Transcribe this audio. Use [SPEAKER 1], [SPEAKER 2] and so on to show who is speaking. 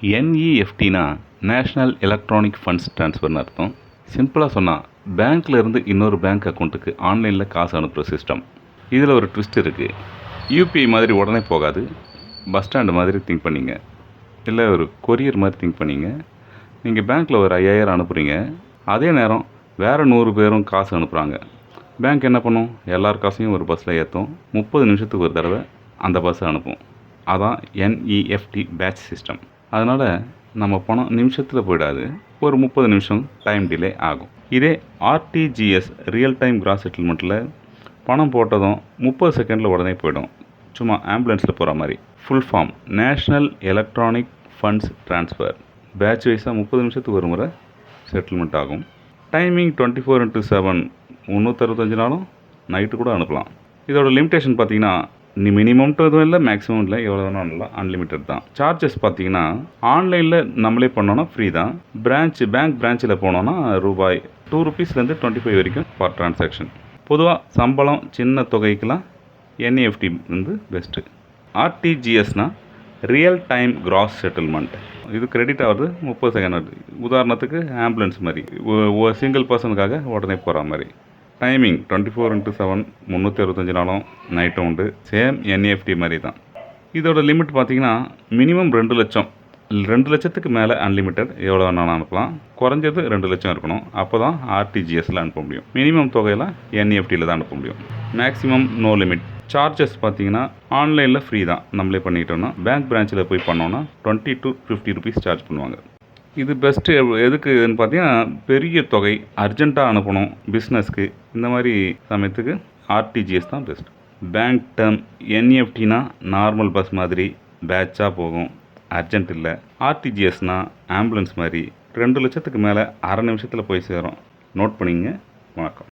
[SPEAKER 1] என்இஎஃப்டினா national electronic funds ட்ரான்ஸ்ஃபர்னு அர்த்தம். சிம்பிளாக சொன்னால் பேங்க்கில் இருந்து இன்னொரு பேங்க் அக்கௌண்ட்டுக்கு ஆன்லைனில் காசு அனுப்புகிற சிஸ்டம். இதில் ஒரு ட்விஸ்ட் இருக்குது. யூபிஐ மாதிரி உடனே போகாது. பஸ் ஸ்டாண்டு மாதிரி திங்க் பண்ணிங்க, இல்லை ஒரு கொரியர் மாதிரி திங்க் பண்ணிங்க. நீங்கள் பேங்க்கில் ஒரு 5000 அனுப்புகிறீங்க, அதே நேரம் வேறு 100 பேரும் காசு அனுப்புகிறாங்க. பேங்க் என்ன பண்ணும்? எல்லார் காசையும் ஒரு பஸ்ஸில் ஏற்றும், 30 நிமிஷத்துக்கு ஒரு தடவை அந்த பஸ்ஸை அனுப்பும். அதான் என்இஎஃப்டி பேட்ச் சிஸ்டம். அதனால் நம்ம பணம் நிமிஷத்தில் போயிடாது, ஒரு 30 நிமிஷம் டைம் டிலே ஆகும். இதே ஆர்டிஜிஎஸ் ரியல் டைம் கிராஸ் செட்டில்மெண்ட்டில் பணம் போட்டதும் 30 செகண்டில் உடனே போயிடும். சும்மா ஆம்புலன்ஸில் போகிற மாதிரி. Full form national electronic funds transfer. Batch வைஸாக 30 நிமிஷத்துக்கு ஒரு முறை செட்டில்மெண்ட் ஆகும். டைமிங் 24/7, 365 நாளும் நைட்டு கூட அனுப்பலாம். இதோட லிமிட்டேஷன் பார்த்தீங்கன்னா மினிமம்ட்டு எதுவும் இல்லை, மேக்ஸிமம் இல்லை, எவ்வளோ வேணாலும் இல்லை, அன்லிமிட்டட் தான். சார்ஜஸ் பார்த்தீங்கன்னா ஆன்லைனில் நம்மளே பண்ணோன்னா ஃப்ரீ தான். பேங்க் பிரான்ச்சில் போனோன்னா ரூபாய் 2 rupeesலேருந்து 25 வரைக்கும் ஃபார் டிரான்சாக்ஷன். பொதுவாக சம்பளம் சின்ன தொகைக்கெலாம் என்இஎஃப்டி வந்து பெஸ்ட்டு. ஆர்டிஜிஎஸ்னால் ரியல் டைம் கிராஸ் செட்டில்மெண்ட். இது கிரெடிட் ஆகுது 30 செகண்ட் ஆகுது. உதாரணத்துக்கு ஆம்புலன்ஸ் மாதிரி, ஒரு சிங்கிள் பர்சனுக்காக உடனே போகிற மாதிரி. டைமிங் 24/7, 365 நாளும் நைட்டும் உண்டு. சேம் என்இஎஃப்டி மாதிரி தான். இதோட லிமிட் பார்த்தீங்கன்னா மினிமம் 2 லட்சம். 2 லட்சத்துக்கு மேலே அன்லிமிட்டட், எவ்வளோ வேணாலும் அனுப்பலாம். குறைஞ்சது 2 லட்சம் இருக்கணும். அப்போ தான் ஆர்டிஜிஎஸில் அனுப்ப முடியும். மினிமம் தொகையெல்லாம் என்இஎஃப்டியில் தான் அனுப்ப முடியும். Maximum no limit. சார்ஜஸ் பார்த்தீங்கன்னா ஆன்லைனில் ஃப்ரீ தான். நம்மளே பண்ணிக்கிட்டோன்னா பேங்க் பிரான்ச்சில் போய் பண்ணோன்னா 20 to 50 rupees சார்ஜ் பண்ணுவாங்க. இது பெஸ்ட்டு எதுக்குன்னு பார்த்தீங்கன்னா பெரிய தொகை அர்ஜெண்ட்டாக அனுப்பணும் பிஸ்னஸ்க்கு, இந்த மாதிரி சமயத்துக்கு ஆர்டிஜிஎஸ் தான் பெஸ்ட். பேங்க் டேர்ம் என்இஎஃப்டினா நார்மல் பஸ் மாதிரி பேட்சாக போகும், அர்ஜென்ட் இல்லை. ஆர்டிஜிஎஸ்னால் ஆம்புலன்ஸ் மாதிரி 2 லட்சத்துக்கு மேலே அரை நிமிஷத்தில் போய் சேரும். நோட் பண்ணிங்க. வணக்கம்.